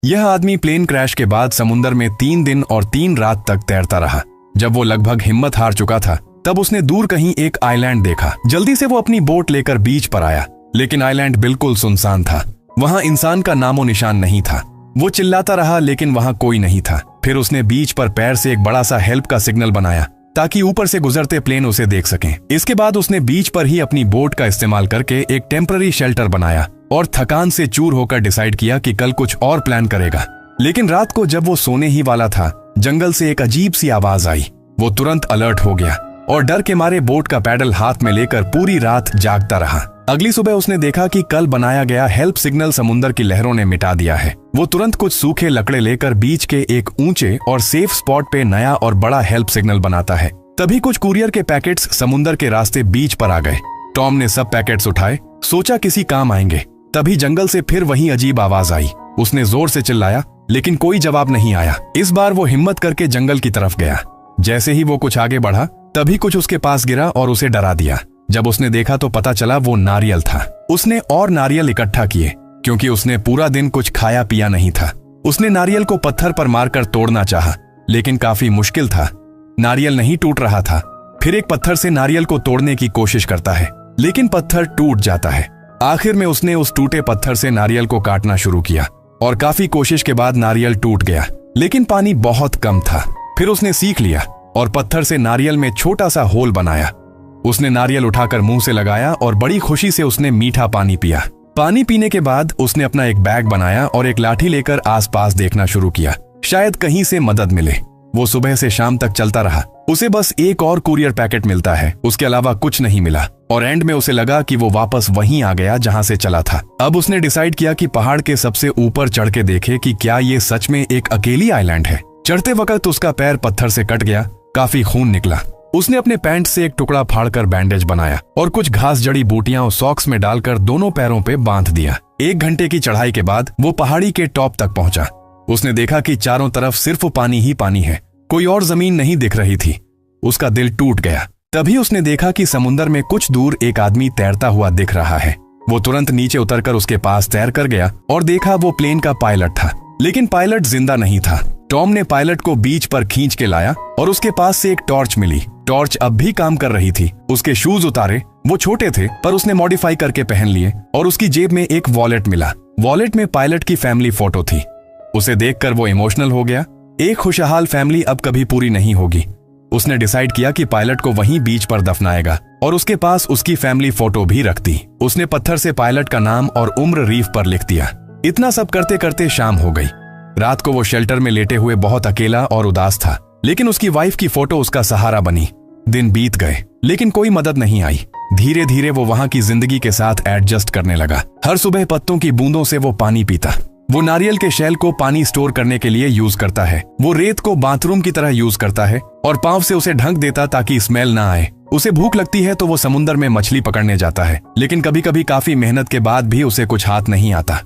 यह आदमी plane crash के बाद समुद्र में 3 दिन और 3 रात तक तैरता रहा। जब वो लगभग हिम्मत हार चुका था तब उसने दूर कहीं एक आइलैंड देखा। जल्दी से वो अपनी बोट लेकर बीच पर आया, लेकिन आइलैंड बिल्कुल सुनसान था। वहां इंसान का नामो निशान नहीं था। वो चिल्लाता रहा लेकिन वहां कोई नहीं था। फिर उसने बीच पर पैर से एक बड़ा सा हेल्प का सिग्नल बनाया ताकि ऊपर से गुजरते प्लेन उसे देख सकें। इसके बाद उसने बीच पर ही अपनी बोट का इस्तेमाल करके एक टेम्पररी शेल्टर बनाया और थकान से चूर होकर डिसाइड किया कि कल कुछ और प्लान करेगा। लेकिन रात को जब वो सोने ही वाला था, जंगल से एक अजीब सी आवाज आई। वो तुरंत अलर्ट हो गया और डर के मारे बोट का पैडल हाथ में लेकर पूरी रात जागता रहा। अगली सुबह उसने देखा कि कल बनाया गया हेल्प सिग्नल समुद्र की लहरों ने मिटा दिया है। वो तुरंत कुछ सूखे लकड़े लेकर बीच के एक ऊंचे और सेफ स्पॉट पे नया और बड़ा हेल्प सिग्नल बनाता है। तभी कुछ कुरियर के पैकेट्स समुद्र के रास्ते बीच पर आ गए। टॉम ने सब पैकेट्स उठाए, सोचा किसी काम आएंगे। तभी जंगल से फिर वही अजीब आवाज आई। उसने जोर से चिल्लाया लेकिन कोई जवाब नहीं आया। इस बार वो हिम्मत करके जंगल की तरफ गया। जैसे ही वो कुछ आगे बढ़ा तभी कुछ उसके पास गिरा और उसे डरा दिया। जब उसने देखा तो पता चला वो नारियल था। उसने और नारियल इकट्ठा किए क्योंकि उसने पूरा दिन कुछ खाया पिया नहीं था। उसने नारियल को पत्थर पर मारकर तोड़ना चाहा, लेकिन काफी मुश्किल था। नारियल नहीं टूट रहा था। फिर एक पत्थर से नारियल को तोड़ने की कोशिश करता है, लेकिन पत्थर टूट जाता है। आखिर में उसने उस टूटे पत्थर से नारियल को काटना शुरू किया और काफी कोशिश के बाद नारियल टूट गया, लेकिन पानी बहुत कम था। फिर उसने सीख लिया और पत्थर से नारियल में छोटा सा होल बनाया। उसने नारियल उठाकर मुंह से लगाया और बड़ी खुशी से उसने मीठा पानी पिया। पानी पीने के बाद उसने अपना एक बैग बनाया और एक लाठी लेकर आसपास देखना शुरू किया, शायद कहीं से मदद मिले। वो सुबह से शाम तक चलता रहा। उसे बस एक और कुरियर पैकेट मिलता है, उसके अलावा कुछ नहीं मिला और एंड में उसे लगा कि वो वापस वहीं आ गया जहां से चला था। अब उसने डिसाइड किया कि पहाड़ के सबसे ऊपर चढ़ के देखे कि क्या ये सच में एक अकेली आइलैंड है। चढ़ते वक्त उसका पैर पत्थर से कट गया, काफी खून निकला। उसने अपने पैंट से एक टुकड़ा फाड़कर बैंडेज बनाया और कुछ घास जड़ी बूटियां और सॉक्स में डालकर दोनों पैरों पे बांध दिया। 1 घंटे की चढ़ाई के बाद वो पहाड़ी के टॉप तक पहुंचा। उसने देखा कि चारों तरफ सिर्फ पानी ही पानी है, कोई और जमीन नहीं दिख रही थी। उसका दिल टूट गया। तभी उसने देखा कि समुद्र में कुछ दूर एक आदमी तैरता हुआ दिख रहा है। वो तुरंत नीचे उतरकर उसके पास तैर कर गया और देखा वो प्लेन का पायलट था, लेकिन पायलट जिंदा नहीं था। टॉम ने पायलट को बीच पर खींच के लाया और उसके पास से एक टॉर्च मिली। टॉर्च अब भी काम कर रही थी। उसके शूज उतारे, वो छोटे थे पर उसने मॉडिफाई करके पहन लिए और उसकी जेब में एक वॉलेट मिला। वॉलेट में पायलट की फैमिली फोटो थी। उसे देखकर वो इमोशनल हो गया। एक खुशहाल फैमिली अब कभी पूरी नहीं होगी। उसने डिसाइड किया कि पायलट को वहीं बीच पर दफनाएगा और उसके पास उसकी फैमिली फोटो भी रख दी। उसने पत्थर से पायलट का नाम और उम्र रीफ पर लिख दिया। इतना सब करते करते शाम हो गई। रात को वो शेल्टर में लेटे हुए बहुत अकेला और उदास था, लेकिन उसकी वाइफ की फोटो उसका सहारा बनी। दिन बीत गए लेकिन कोई मदद नहीं आई। धीरे धीरे वो वहां की जिंदगी के साथ एडजस्ट करने लगा। हर सुबह पत्तों की बूंदों से वो पानी पीता। वो नारियल के शेल को पानी स्टोर करने के लिए यूज करता है। वो रेत को बाथरूम की तरह यूज करता है और पांव से उसे ढक देता ताकि स्मेल ना आए। उसे भूख लगती है तो वो समुद्र में मछली पकड़ने जाता है, लेकिन कभी कभी काफी मेहनत के बाद भी उसे कुछ हाथ नहीं आता।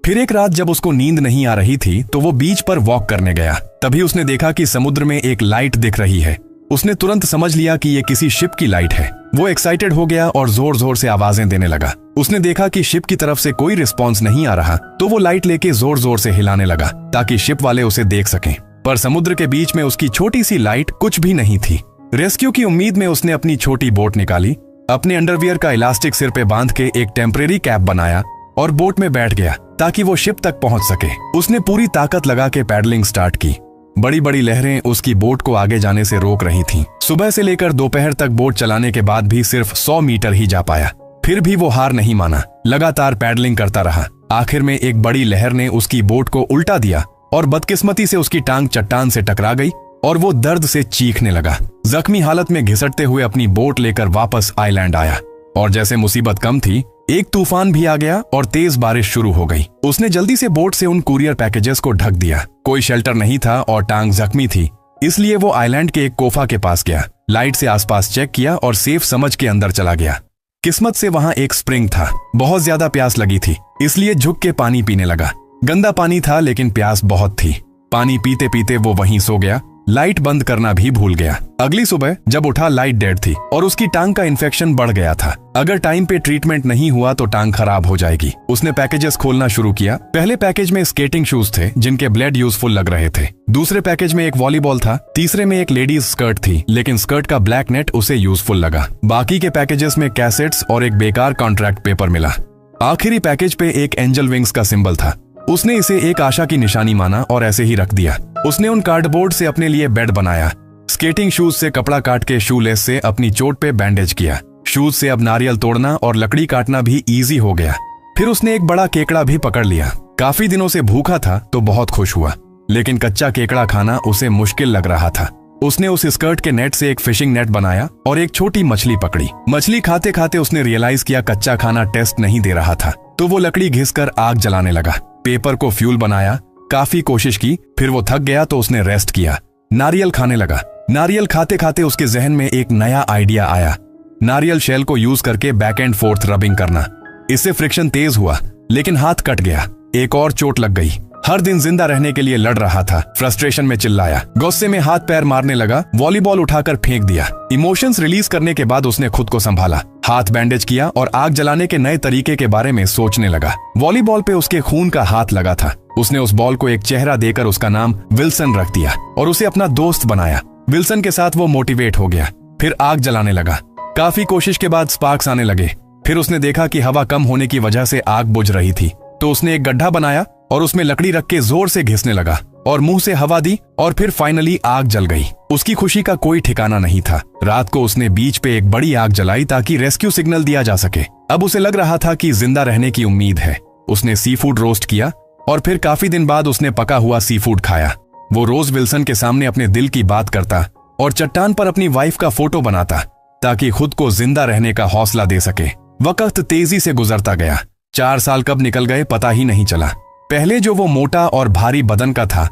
फिर एक रात जब उसको नींद नहीं आ रही थी तो वो बीच पर वॉक करने गया। तभी उसने देखा कि समुद्र में एक लाइट दिख रही है। उसने तुरंत समझ लिया कि ये किसी शिप की लाइट है। वो एक्साइटेड हो गया और जोर जोर से आवाजें देने लगा। उसने देखा कि शिप की तरफ से कोई रिस्पॉन्स नहीं आ रहा तो वो लाइट लेके जोर जोर से हिलाने लगा ताकि शिप वाले उसे देख सकें। पर समुद्र के बीच में उसकी छोटी सी लाइट कुछ भी नहीं थी। रेस्क्यू की उम्मीद में उसने अपनी छोटी बोट निकाली, अपने अंडरवियर का इलास्टिक सिर पे बांध के एक टेम्परेरी कैप बनाया और बोट में बैठ गया ताकि वो शिप तक पहुंच सके। उसने पूरी ताकत लगा के पैडलिंग स्टार्ट की। बड़ी बड़ी लहरें उसकी बोट को आगे जाने से रोक रही थीं। सुबह से लेकर दोपहर तक बोट चलाने के बाद भी सिर्फ 100 मीटर ही जा पाया। फिर भी वो हार नहीं माना, लगातार पैडलिंग करता रहा। आखिर में एक बड़ी लहर ने उसकी बोट को उल्टा दिया और बदकिस्मती से उसकी टांग चट्टान से टकरा गई और वो दर्द से चीखने लगा। जख्मी हालत में घिसटते हुए अपनी बोट लेकर वापस आइलैंड आया और जैसे मुसीबत कम थी, एक तूफान भी आ गया और तेज बारिश शुरू हो गई। उसने जल्दी से बोट से उन कुरियर पैकेजेस को ढक दिया। कोई शेल्टर नहीं था और टांग जख्मी थी, इसलिए वो आइलैंड के एक कोफा के पास गया। लाइट से आसपास चेक किया और सेफ समझ के अंदर चला गया। किस्मत से वहां एक स्प्रिंग था। बहुत ज्यादा प्यास लगी थी, इसलिए झुक के पानी पीने लगा। गंदा पानी था लेकिन प्यास बहुत थी। पानी पीते पीते वो वहीं सो गया लाइट बंद करना भी भूल गया। अगली सुबह जब उठा लाइट डेड थी और उसकी टांग का इन्फेक्शन बढ़ गया था। अगर टाइम पे ट्रीटमेंट नहीं हुआ तो टांग खराब हो जाएगी। उसने पैकेजेस खोलना शुरू किया। पहले पैकेज में स्केटिंग शूज थे जिनके ब्लेड यूजफुल लग रहे थे। दूसरे पैकेज में एक वॉलीबॉल था। तीसरे में एक लेडीज स्कर्ट थी, लेकिन स्कर्ट का ब्लैक नेट उसे यूजफुल लगा। बाकी के पैकेजेस में कैसेट्स और एक बेकार कॉन्ट्रैक्ट पेपर मिला। आखिरी पैकेज पे एक एंजल विंग्स का सिंबल था। उसने इसे एक आशा की निशानी माना और ऐसे ही रख दिया। उसने उन कार्डबोर्ड से अपने लिए बेड बनाया। स्केटिंग शूज से कपड़ा काट के शूलेस से अपनी चोट पे बैंडेज किया। शूज से अब नारियल तोड़ना और लकड़ी काटना भी इजी हो गया। फिर उसने एक बड़ा केकड़ा भी पकड़ लिया। काफी दिनों से भूखा था तो बहुत खुश हुआ, लेकिन कच्चा केकड़ा खाना उसे मुश्किल लग रहा था। उसने उस स्कर्ट के नेट से एक फिशिंग नेट बनाया और एक छोटी मछली पकड़ी। मछली खाते खाते उसने रियलाइज किया कच्चा खाना टेस्ट नहीं दे रहा था, तो वो लकड़ी घिसकर आग जलाने लगा। पेपर को फ्यूल बनाया। काफी कोशिश की, फिर वो थक गया तो उसने रेस्ट किया। नारियल खाने लगा। नारियल खाते खाते उसके जहन में एक नया आइडिया आया। नारियल शेल को यूज करके बैक एंड फोर्थ रबिंग करना। इससे फ्रिक्शन तेज हुआ, लेकिन हाथ कट गया। एक और चोट लग गई। हर दिन जिंदा रहने के लिए लड़ रहा था। फ्रस्ट्रेशन में चिल्लाया, गुस्से में हाथ पैर मारने लगा, वॉलीबॉल उठाकर फेंक दिया। इमोशंस रिलीज करने के बाद उसने खुद को संभाला, हाथ बैंडेज किया और आग जलाने के नए तरीके के बारे में सोचने लगा। वॉलीबॉल पे उसके खून का हाथ लगा था। उसने उस बॉल को एक चेहरा देकर उसका नाम विल्सन रख दिया और उसे अपना दोस्त बनाया। विल्सन के साथ वो मोटिवेट हो गया। फिर आग जलाने लगा। काफी कोशिश के बाद स्पार्क्स आने लगे। फिर उसने देखा कि हवा कम होने की वजह से आग बुझ रही थी, तो उसने एक गड्ढा बनाया और उसमें लकड़ी रख के जोर से घिसने लगा और मुंह से हवा दी और फिर फाइनली आग जल गई। उसकी खुशी का कोई ठिकाना नहीं था। रात को उसने बीच पे एक बड़ी आग जलाई ताकि रेस्क्यू सिग्नल दिया जा सके। अब उसे लग रहा था कि जिंदा रहने की उम्मीद है। उसने सी फूड रोस्ट किया और फिर काफी दिन बाद उसने पका हुआ सी फूड खाया। वो रोज विल्सन के सामने अपने दिल की बात करता और चट्टान पर अपनी वाइफ का फोटो बनाता ताकि खुद को जिंदा रहने का हौसला दे सके। वक्त तेजी से गुजरता गया। 4 साल कब निकल गए पता ही नहीं चला। पहले जो वो मोटा और भारी बदन का था,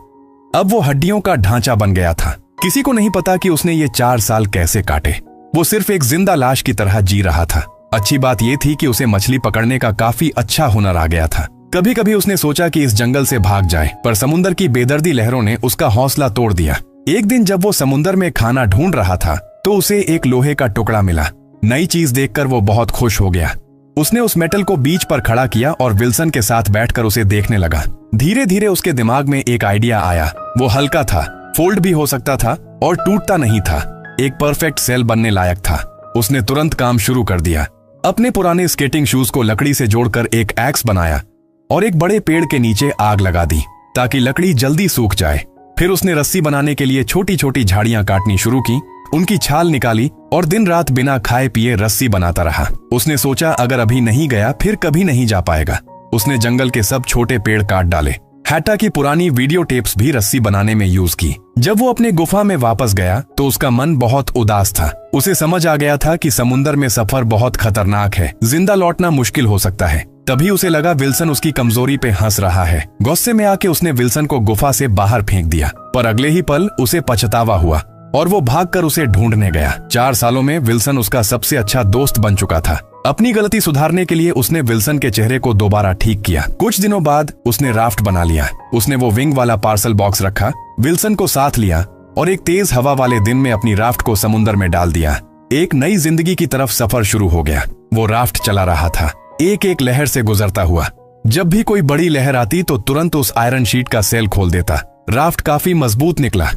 अब वो हड्डियों का ढांचा बन गया था। किसी को नहीं पता कि उसने ये 4 साल कैसे काटे। वो सिर्फ एक जिंदा लाश की तरह जी रहा था। अच्छी बात ये थी कि उसे मछली पकड़ने का काफी अच्छा हुनर आ गया था। कभी कभी उसने सोचा कि इस जंगल से भाग जाए, पर समुद्र की बेदर्दी लहरों ने उसका हौसला तोड़ दिया। एक दिन जब वो समुद्र में खाना ढूंढ रहा था तो उसे एक लोहे का टुकड़ा मिला। नई चीज देखकर वो बहुत खुश हो गया। उसने उस मेटल को बीच पर खड़ा किया और विल्सन के साथ बैठकर उसे देखने लगा। धीरे धीरे उसके दिमाग में एक आइडिया आया। वो हल्का था, फोल्ड भी हो सकता था और टूटता नहीं था। एक परफेक्ट सेल बनने लायक था। उसने तुरंत काम शुरू कर दिया। अपने पुराने स्केटिंग शूज को लकड़ी से जोड़कर एक एक्स बनाया और एक बड़े पेड़ के नीचे आग लगा दी ताकि लकड़ी जल्दी सूख जाए। फिर उसने रस्सी बनाने के लिए छोटी छोटी झाड़ियां काटनी शुरू की, उनकी छाल निकाली और दिन रात बिना खाए पिए रस्सी बनाता रहा। उसने सोचा अगर अभी नहीं गया फिर कभी नहीं जा पाएगा। उसने जंगल के सब छोटे पेड़ काट डाले। हैटा की पुरानी वीडियो टेप्स भी रस्सी बनाने में यूज की। जब वो अपने गुफा में वापस गया तो उसका मन बहुत उदास था। उसे समझ आ गया था कि समुद्र में सफर बहुत खतरनाक है, जिंदा लौटना मुश्किल हो सकता है। तभी उसे लगा विल्सन उसकी कमजोरी पे हंस रहा है। गुस्से में आके उसने विल्सन को गुफा से बाहर फेंक दिया, पर अगले ही पल उसे पछतावा हुआ और वो भागकर उसे ढूंढने गया। 4 सालों में विल्सन उसका सबसे अच्छा दोस्त बन चुका था। अपनी गलती सुधारने के लिए उसने विल्सन के चेहरे को दोबारा ठीक किया। कुछ दिनों बाद उसने राफ्ट बना लिया। उसने वो विंग वाला पार्सल बॉक्स रखा, विल्सन को साथ लिया और एक तेज हवा वाले दिन में अपनी राफ्ट को समुद्र में डाल दिया। एक नई जिंदगी की तरफ सफर शुरू हो गया। वो राफ्ट चला रहा था, एक एक लहर से गुजरता हुआ। जब भी कोई बड़ी लहर आती तो तुरंत उस आयरन शीट का सेल खोल देता। राफ्ट काफी मजबूत निकला।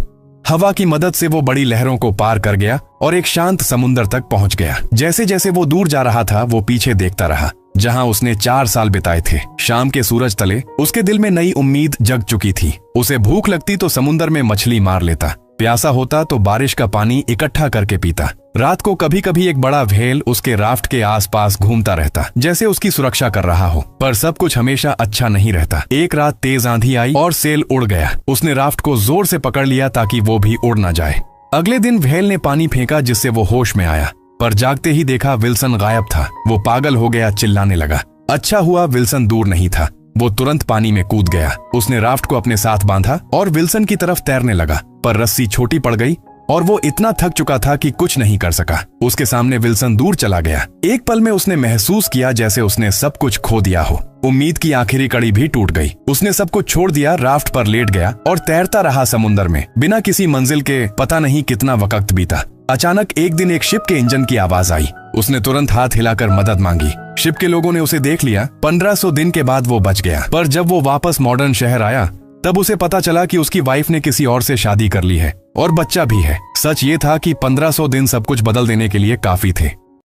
हवा की मदद से वो बड़ी लहरों को पार कर गया और एक शांत समुद्र तक पहुंच गया। जैसे जैसे वो दूर जा रहा था वो पीछे देखता रहा, जहां उसने 4 साल बिताए थे। शाम के सूरज तले उसके दिल में नई उम्मीद जग चुकी थी। उसे भूख लगती तो समुद्र में मछली मार लेता, प्यासा होता तो बारिश का पानी इकट्ठा करके पीता। रात को कभी कभी एक बड़ा व्हेल उसके राफ्ट के आसपास घूमता रहता, जैसे उसकी सुरक्षा कर रहा हो। पर सब कुछ हमेशा अच्छा नहीं रहता। एक रात तेज आंधी आई और सेल उड़ गया। उसने राफ्ट को जोर से पकड़ लिया ताकि वो भी उड़ ना जाए। अगले दिन व्हेल ने पानी फेंका जिससे वो होश में आया, पर जागते ही देखा विल्सन गायब था। वो पागल हो गया, चिल्लाने लगा। अच्छा हुआ विल्सन दूर नहीं था। वो तुरंत पानी में कूद गया। उसने राफ्ट को अपने साथ बांधा और विल्सन की तरफ तैरने लगा, पर रस्सी छोटी पड़ गई और वो इतना थक चुका था कि कुछ नहीं कर सका। उसके सामने विल्सन दूर चला गया। एक पल में उसने महसूस किया जैसे उसने सब कुछ खो दिया हो। उम्मीद की आखिरी कड़ी भी टूट गई। उसने सब कुछ छोड़ दिया, राफ्ट पर लेट गया और तैरता रहा समुंदर में बिना किसी मंजिल के। पता नहीं कितना वक्त बीता। अचानक एक दिन एक शिप के इंजन की आवाज आई। उसने तुरंत हाथ हिलाकर मदद मांगी। शिप के लोगों ने उसे देख लिया। 1500 दिन के बाद वो बच गया। पर जब वो वापस मॉडर्न शहर आया तब उसे पता चला कि उसकी वाइफ ने किसी और से शादी कर ली है और बच्चा भी है। सच ये था कि 1500 दिन सब कुछ बदल देने के लिए काफी थे।